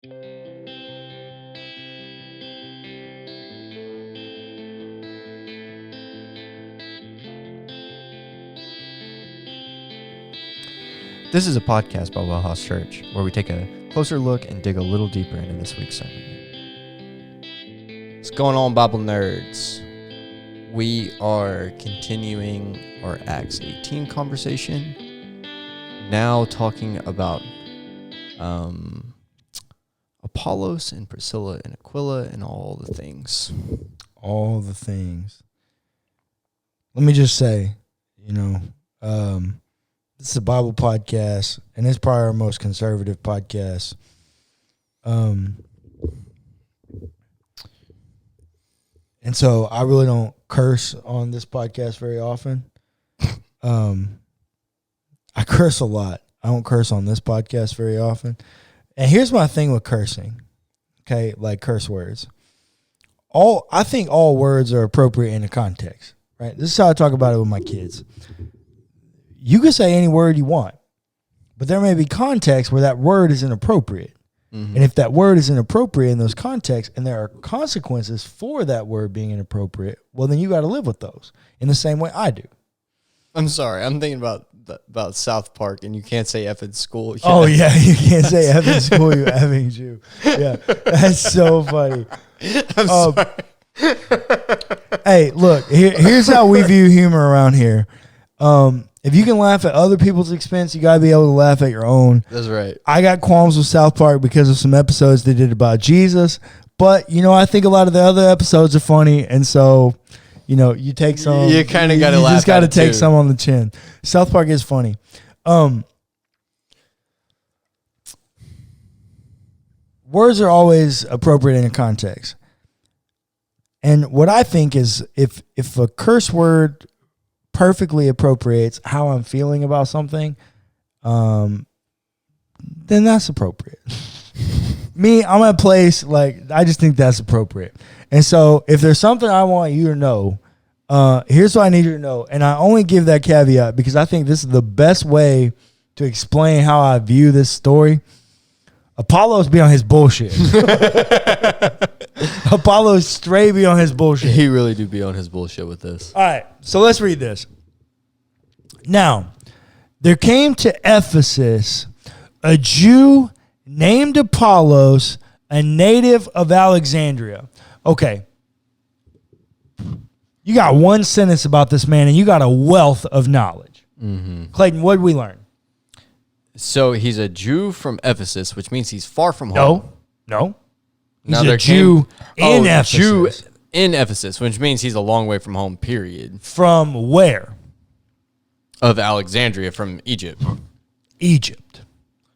This is a podcast by WellHouse Church, where we take a closer look and dig a little deeper into this week's sermon. What's going on, Bible nerds? We are continuing our Acts 18 conversation, now talking about Apollos and Priscilla and Aquilla and all the things. All the things. Let me just say, this is a Bible podcast, and it's probably our most conservative podcast. And so I really don't curse on this podcast very often. I curse a lot. I don't curse on this podcast very often. And here's my thing with cursing, okay, like curse words. I think all words are appropriate in a context, right? This is how I talk about it with my kids. You can say any word you want, but there may be contexts where that word is inappropriate. Mm-hmm. And if that word is inappropriate in those contexts and there are consequences for that word being inappropriate, well, then you got to live with those in the same way I do. I'm sorry. I'm thinking about South Park, and you can't say F in school. Yeah. Oh, yeah. You can't say F in school, you effing Jew. Yeah. That's so funny. I'm sorry. Hey, look, here's how we view humor around here. If you can laugh at other people's expense, you got to be able to laugh at your own. That's right. I got qualms with South Park because of some episodes they did about Jesus. But, I think a lot of the other episodes are funny. And so, you take some. You kind of got to laugh. You just got to take some on the chin. South Park is funny. Words are always appropriate in a context. And what I think is if a curse word perfectly appropriates how I'm feeling about something, then that's appropriate. Me, I'm at a place, I just think that's appropriate. And so if there's something I want you to know, here's what I need you to know. And I only give that caveat because I think this is the best way to explain how I view this story. Apollo's be on his bullshit. Apollo's straight be on his bullshit. He really do be on his bullshit with this. All right, so let's read this. Now, there came to Ephesus a Jew named Apollos, a native of Alexandria. Okay. You got one sentence about this man, and you got a wealth of knowledge. Mm-hmm. Clayton, what did we learn? So he's a Jew from Ephesus, which means he's far from home. No. He's a Jew in Ephesus. Jew in Ephesus, which means he's a long way from home, period. From where? Of Alexandria, from Egypt. Egypt.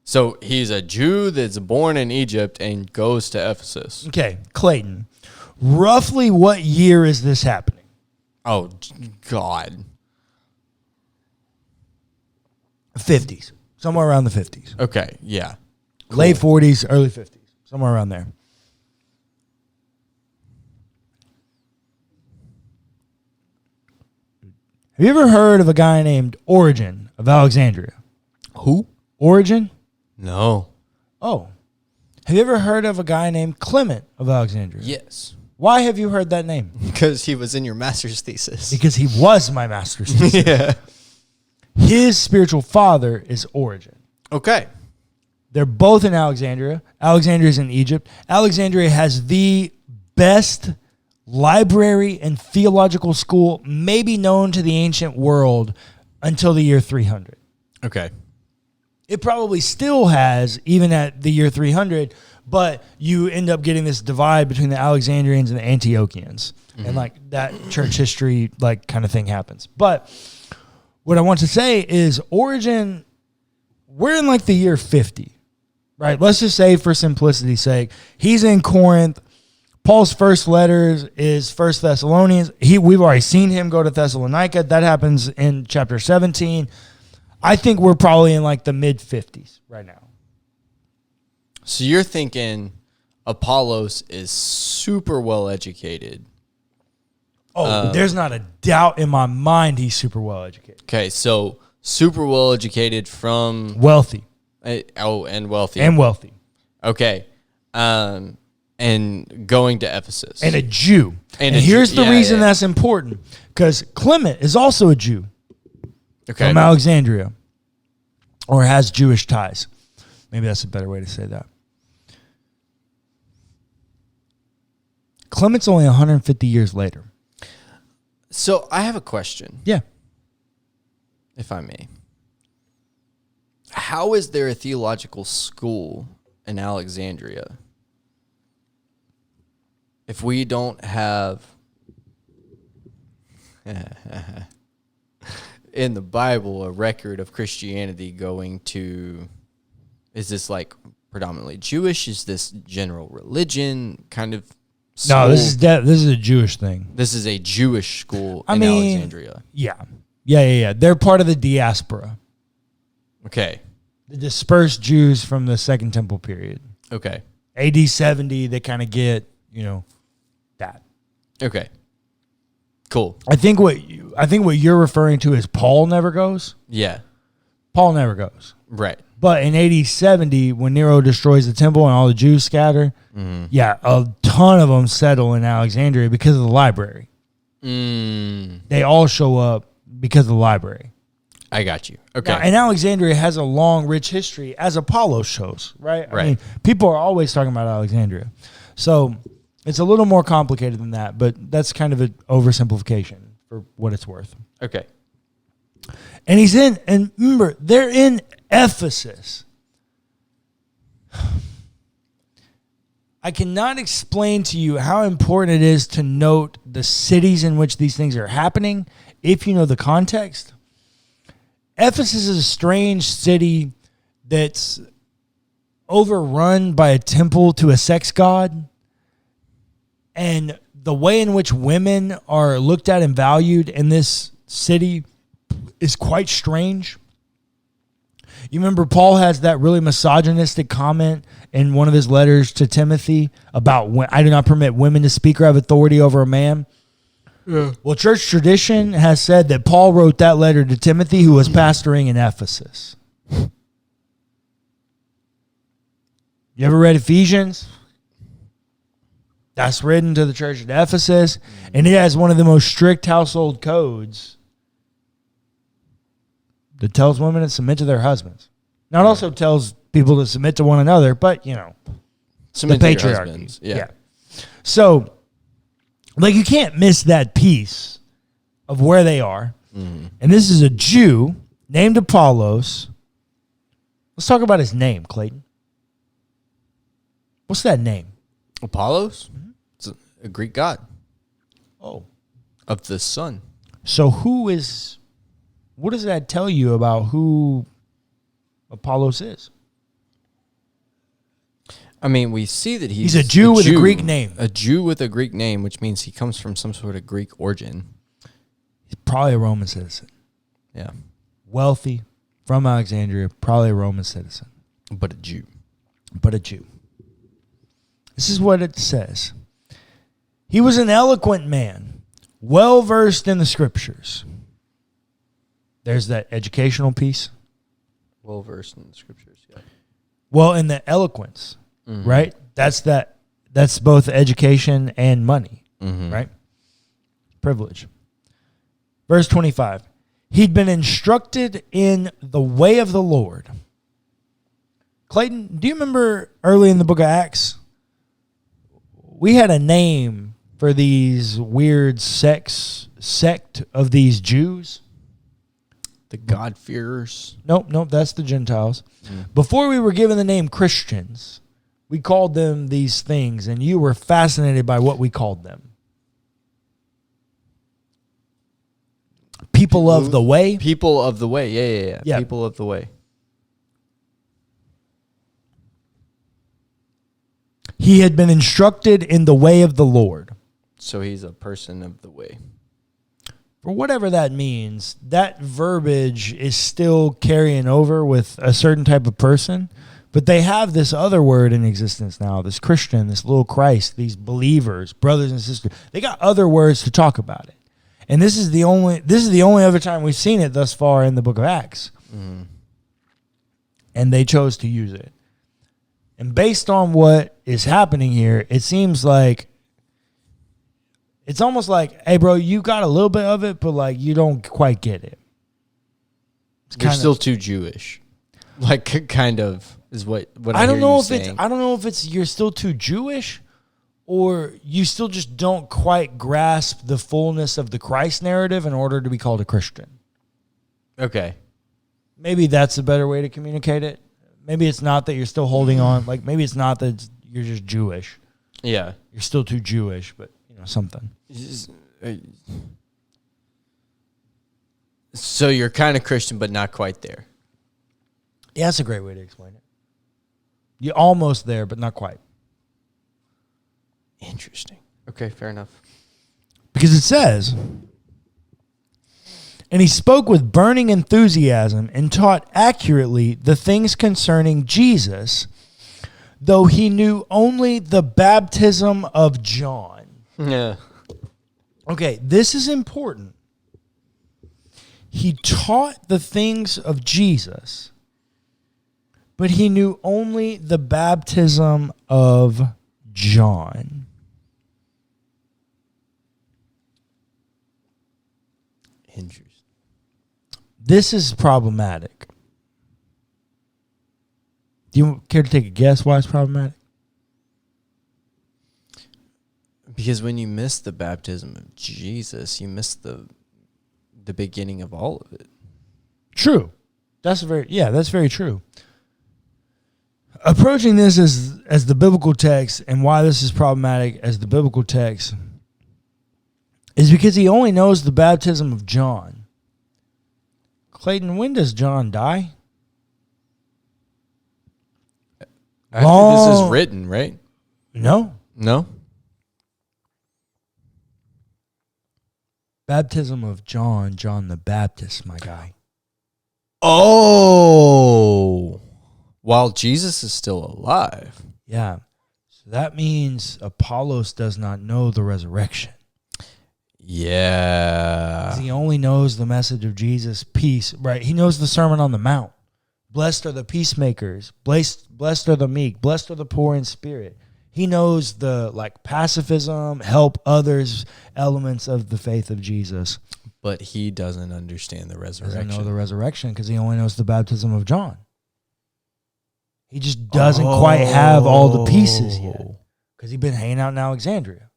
So he's a Jew that's born in Egypt and goes to Ephesus. Okay, Clayton, roughly what year is this happening? Oh, God. 50s. Somewhere around the 50s. Okay, yeah. Cool. Late 40s, early 50s. Somewhere around there. Have you ever heard of a guy named Origen of Alexandria? Who? Origen? No. Oh. Have you ever heard of a guy named Clement of Alexandria? Yes. Why have you heard that name? Because he was in your master's thesis. Because he was my master's thesis. Yeah. His spiritual father is Origen. Okay. They're both in Alexandria. Alexandria is in Egypt. Alexandria has the best library and theological school maybe known to the ancient world until the year 300. Okay. It probably still has, even at the year 300, but you end up getting this divide between the Alexandrians and the Antiochians. Mm-hmm. And that church history kind of thing happens. But what I want to say is Origen, we're in the year 50, right? Let's just say for simplicity's sake, he's in Corinth. Paul's first letters is 1 Thessalonians. We've already seen him go to Thessalonica. That happens in chapter 17. I think we're probably in the mid-50s right now. So you're thinking Apollos is super well educated. Oh, there's not a doubt in my mind he's super well educated. Okay, so super well educated from... Wealthy. And wealthy. And wealthy. Okay. and going to Ephesus. And a Jew. And a here's Jew. the reason that's important. Because Clement is also a Jew from Alexandria, or has Jewish ties. Maybe that's a better way to say that. Clement's only 150 years later. So I have a question. Yeah. If I may. How is there a theological school in Alexandria if we don't have in the Bible a record of Christianity going to, is this like predominantly Jewish? Is this general religion kind of school? No, this is a Jewish thing. This is a Jewish school in Alexandria. Yeah. They're part of the diaspora. Okay. The dispersed Jews from the Second Temple period. Okay. AD 70, they kind of get, that. Okay. Cool. I think what you're referring to is Paul never goes. Yeah. Paul never goes. Right. But in AD 70, when Nero destroys the temple and all the Jews scatter, a ton of them settle in Alexandria because of the library. They all show up because of the library. I got you. Okay. Now, and Alexandria has a long, rich history, as Apollo shows, right? Right. I mean, people are always talking about Alexandria. So it's a little more complicated than that, but that's kind of an oversimplification for what it's worth. Okay. And and remember, they're in Ephesus. I cannot explain to you how important it is to note the cities in which these things are happening if you know the context. Ephesus is a strange city that's overrun by a temple to a sex god. And the way in which women are looked at and valued in this city is quite strange. You remember Paul has that really misogynistic comment in one of his letters to Timothy about, I do not permit women to speak or have authority over a man. Yeah. Well, church tradition has said that Paul wrote that letter to Timothy, who was pastoring in Ephesus. You ever read Ephesians? That's written to the church at Ephesus, and it has one of the most strict household codes that tells women to submit to their husbands. Now, it also tells people to submit to one another, but, Submit the to your patriarchy. husbands. Yeah. So, you can't miss that piece of where they are. And this is a Jew named Apollos. Let's talk about his name, Clayton. What's that name? Apollos? It's a Greek god. Oh. Of the sun. So what does that tell you about who Apollos is? I mean, we see that he's a Jew with a Greek name. A Jew with a Greek name, which means he comes from some sort of Greek origin. He's probably a Roman citizen. Yeah. Wealthy, from Alexandria, probably a Roman citizen. But a Jew. This is what it says. He was an eloquent man, well-versed in the scriptures. There's that educational piece. Well-versed in the scriptures, yeah. Well, in the eloquence, right? That's both education and money, right? Privilege. Verse 25. He'd been instructed in the way of the Lord. Clayton, do you remember early in the book of Acts? We had a name for these weird sect of these Jews. The God-fearers. Nope, that's the Gentiles. Before we were given the name Christians, we called them these things, and you were fascinated by what we called them. People of the way? People of the way, yeah. People of the way. He had been instructed in the way of the Lord. So he's a person of the way. For whatever that means, that verbiage is still carrying over with a certain type of person, but they have this other word in existence now, this Christian, this little Christ, these believers, brothers and sisters. They got other words to talk about it. And this is the only other time we've seen it thus far in the book of Acts. And they chose to use it. And based on what is happening here, it seems like it's almost like, hey, bro, you got a little bit of it, but like you don't quite get it. You're still too Jewish. Like, kind of is what I don't hear know you if saying. it's I don't know if it's you're still too Jewish, or you still just don't quite grasp the fullness of the Christ narrative in order to be called a Christian. Okay. Maybe that's a better way to communicate it. Maybe it's not that you're still holding on. Like, maybe it's not that you're just Jewish. Yeah. You're still too Jewish, but, something. So you're kind of Christian, but not quite there. Yeah, that's a great way to explain it. You're almost there, but not quite. Interesting. Okay, fair enough. Because it says, and he spoke with burning enthusiasm and taught accurately the things concerning Jesus, though he knew only the baptism of John. Yeah. Okay, this is important. He taught the things of Jesus, but he knew only the baptism of John. Interesting. This is problematic. Do you care to take a guess why it's problematic? Because when you miss the baptism of Jesus, you miss the beginning of all of it. True. That's very true. Approaching this as the biblical text, and why this is problematic as the biblical text, is because he only knows the baptism of John. Clayton, when does John die? After this is written, right? No. No? Baptism of John the Baptist, my guy. Oh. While Jesus is still alive. Yeah. So that means Apollos does not know the resurrection. Yeah. He only knows the message of Jesus, peace, right? He knows the Sermon on the Mount. Blessed are the peacemakers. Blessed are the meek. Blessed are the poor in spirit. He knows the pacifism, help others elements of the faith of Jesus. But he doesn't understand the resurrection. Doesn't know the resurrection because he only knows the baptism of John. He just doesn't quite have all the pieces yet because he's been hanging out in Alexandria.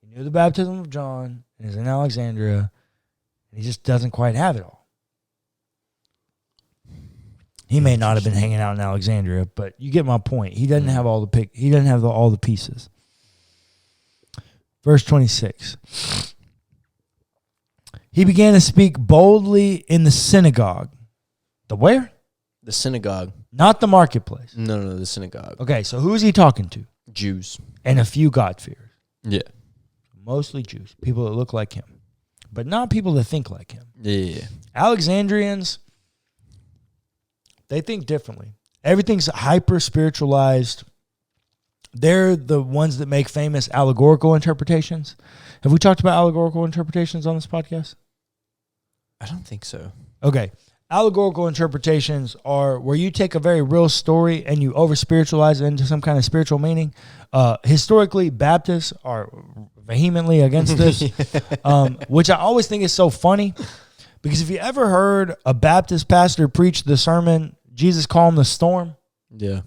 He knew the baptism of John and is in Alexandria, and he just doesn't quite have it all. He may not have been hanging out in Alexandria, but you get my point. He doesn't have all the pieces. Verse 26. He began to speak boldly in the synagogue. The where? The synagogue. Not the marketplace. No, the synagogue. Okay, so who is he talking to? Jews. And a few God-fearers. Yeah. Mostly Jews. People that look like him. But not people that think like him. Yeah. Alexandrians, they think differently. Everything's hyper-spiritualized. They're the ones that make famous allegorical interpretations. Have we talked about allegorical interpretations on this podcast? I don't think so. Okay. Allegorical interpretations are where you take a very real story and you over-spiritualize it into some kind of spiritual meaning. Historically, Baptists are vehemently against this, which I always think is so funny. Because if you ever heard a Baptist pastor preach the sermon, Jesus Calmed the Storm, Yeah.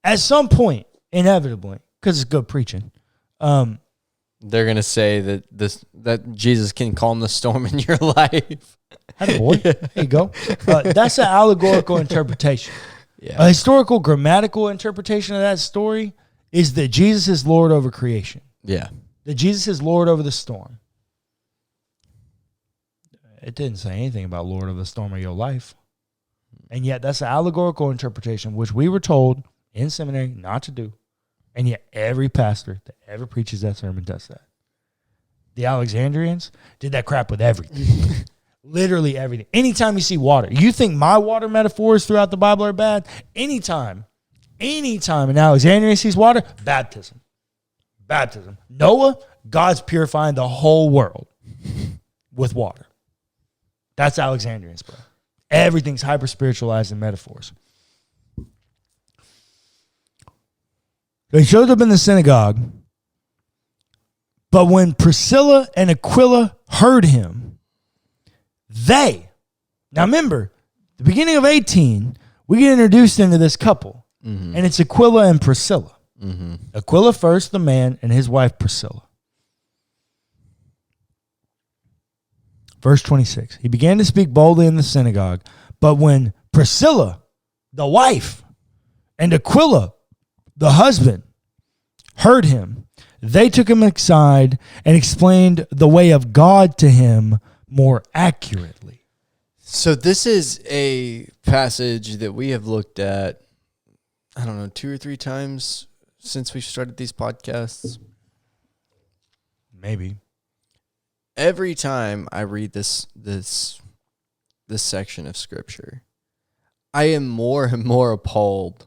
at some point, inevitably, because it's good preaching, they're going to say that Jesus can calm the storm in your life. Hey, boy. There you go. That's an allegorical interpretation. Yeah. A historical, grammatical interpretation of that story is that Jesus is Lord over creation. Yeah. That Jesus is Lord over the storm. It didn't say anything about Lord of the storm of your life. And yet that's an allegorical interpretation, which we were told in seminary not to do. And yet every pastor that ever preaches that sermon does that. The Alexandrians did that crap with everything. Literally everything. Anytime you see water, you think my water metaphors throughout the Bible are bad? Anytime an Alexandrian sees water, baptism. Noah, God's purifying the whole world with water. That's Alexandrians, bro. Everything's hyper-spiritualized in metaphors. He shows up in the synagogue. But when Priscilla and Aquilla heard him, now remember, the beginning of 18, we get introduced into this couple. And it's Aquila and Priscilla. Aquila first, the man, and his wife Priscilla. Verse 26. He began to speak boldly in the synagogue, but when Priscilla, the wife, and Aquila, the husband, heard him, they took him aside and explained the way of God to him more accurately. So this is a passage that we have looked at, 2 or 3 times since we started these podcasts. Maybe. Every time I read this section of scripture, I am more and more appalled.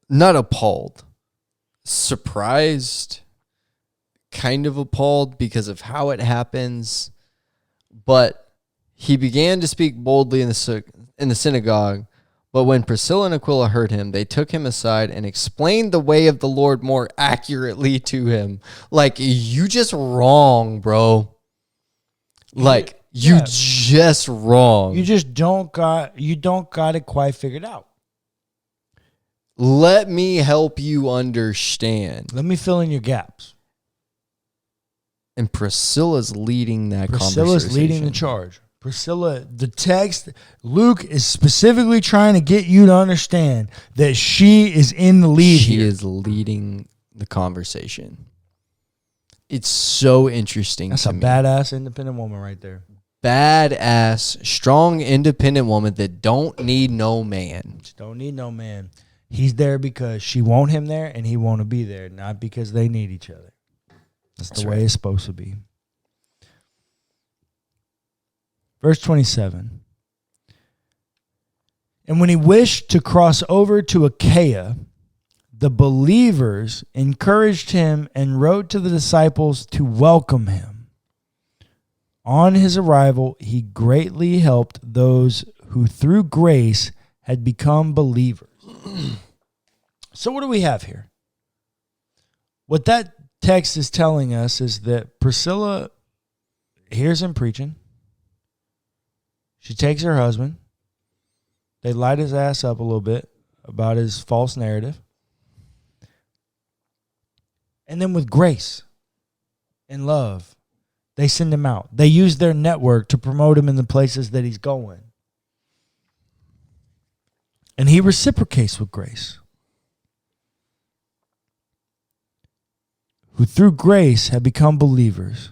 Not appalled. Surprised. Kind of appalled because of how it happens. But he began to speak boldly in the synagogue. But when Priscilla and Aquila heard him, they took him aside and explained the way of the Lord more accurately to him. Like, you just wrong, bro. Like, you just wrong. You just don't got it quite figured out. Let me help you understand. Let me fill in your gaps. And Priscilla's leading that conversation. Priscilla's leading the charge. Priscilla, the text, Luke is specifically trying to get you to understand that she is in the lead She here. is leading the conversation. It's so interesting That's to a me. badass independent woman right there. Badass, strong, independent woman that don't need no man. She don't need no man. He's there because she want him there and he want to be there, not because they need each other. That's the way it's supposed to be. Verse 27. And when he wished to cross over to Achaia, the believers encouraged him and wrote to the disciples to welcome him. On his arrival, he greatly helped those who through grace had become believers. So what do we have here? What that text is telling us is that Priscilla hears him preaching. She takes her husband. They light his ass up a little bit about his false narrative. And then with grace and love, they send him out. They use their network to promote him in the places that he's going. And he reciprocates with grace. Who through grace have become believers.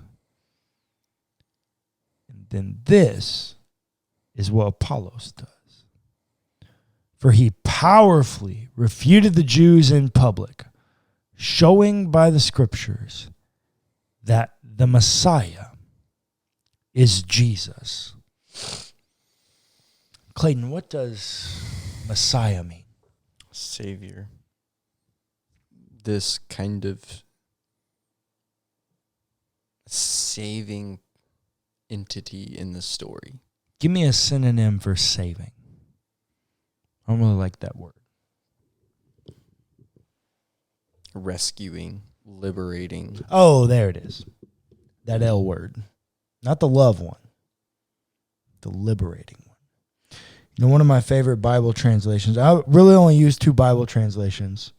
And then this is what Apollos does. For he powerfully refuted the Jews in public, showing by the scriptures that the Messiah is Jesus. Clayton, what does Messiah mean? Savior. This kind of saving entity in the story. Give me a synonym for saving. I don't really like that word. Rescuing, liberating. Oh, there it is. That L word. Not the love one. The liberating one. You know, one of my favorite Bible translations. I really only use 2 Bible translations.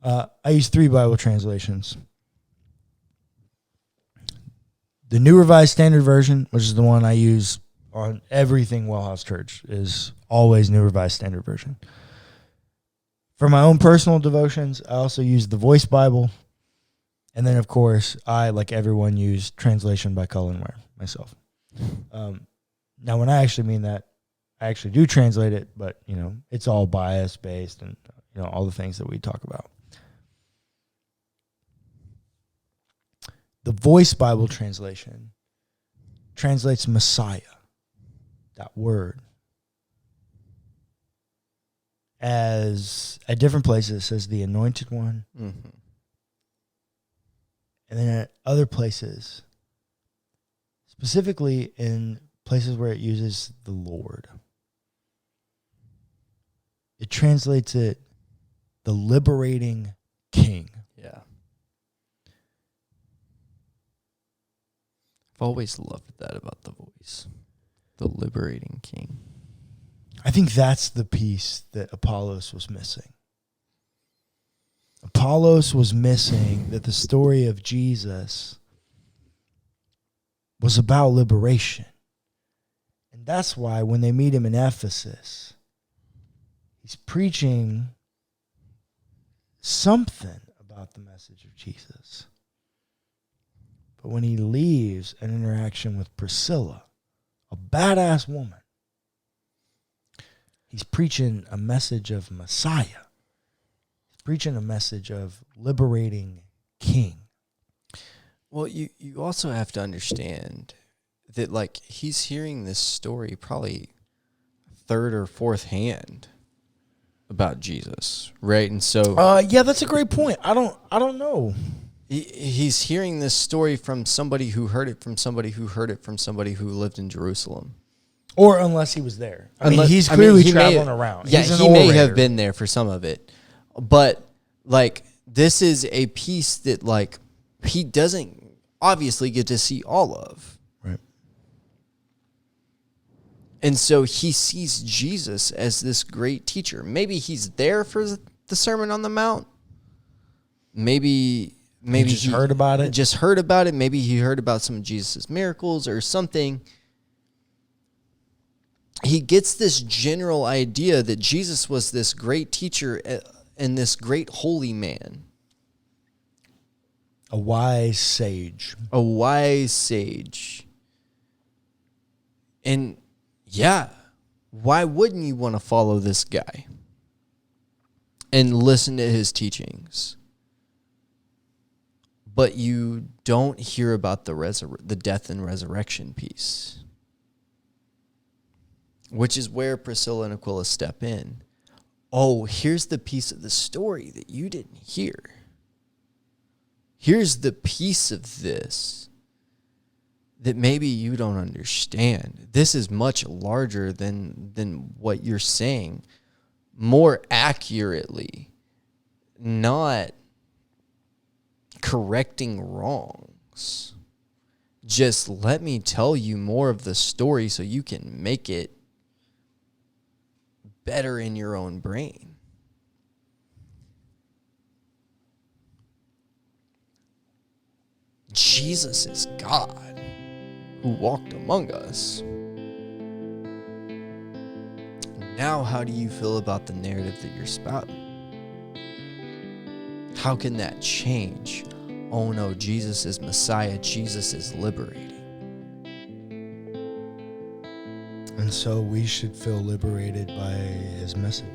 I use 3 Bible translations. The New Revised Standard Version, which is the one I use on everything WellHouse Church, is always New Revised Standard Version. For my own personal devotions, I also use the Voice Bible. And then, of course, I, like everyone, use translation by Cullen myself. Now, when I actually mean that, I actually do translate it, but, you know, it's all bias-based and, you know, all the things that we talk about. The Voice Bible translation translates Messiah, that word, as at different places it says the anointed one. Mm-hmm. And then at other places, specifically in places where it uses the Lord, it translates it the liberating king. Yeah. I've always loved that about the voice. The liberating king. I think that's the piece that Apollos was missing. Apollos was missing that the story of Jesus was about liberation. And that's why when they meet him in Ephesus, he's preaching something about the message of Jesus. But when he leaves an interaction with Priscilla, a badass woman, he's preaching a message of Messiah. He's preaching a message of liberating king. Well, you also have to understand that, like, he's hearing this story probably third or fourth hand about Jesus, right? And so, yeah, that's a great point. I don't know. He's hearing this story from somebody who heard it from somebody who heard it from somebody who lived in Jerusalem. Or unless he was there. He's clearly traveling around. Yeah, he's he may have been there for some of it. But, like, this is a piece that, like, he doesn't obviously get to see all of. Right. And so he sees Jesus as this great teacher. Maybe he's there for the Sermon on the Mount. Maybe he just heard about it. Just heard about it. Maybe he heard about some of Jesus' miracles or something. He gets this general idea that Jesus was this great teacher and this great holy man. A wise sage. A wise sage. And yeah, why wouldn't you want to follow this guy and listen to his teachings? But you don't hear about the death and resurrection piece, which is where Priscilla and Aquilla step in. Oh, here's the piece of the story that you didn't hear. Here's the piece of this that maybe you don't understand. This is much larger than what you're saying. More accurately, not correcting wrongs. Just let me tell you more of the story so you can make it better in your own brain. Jesus is God who walked among us. Now, how do you feel about the narrative that you're spouting? How can that change? Oh no, Jesus is Messiah. Jesus is liberating. And so we should feel liberated by his message.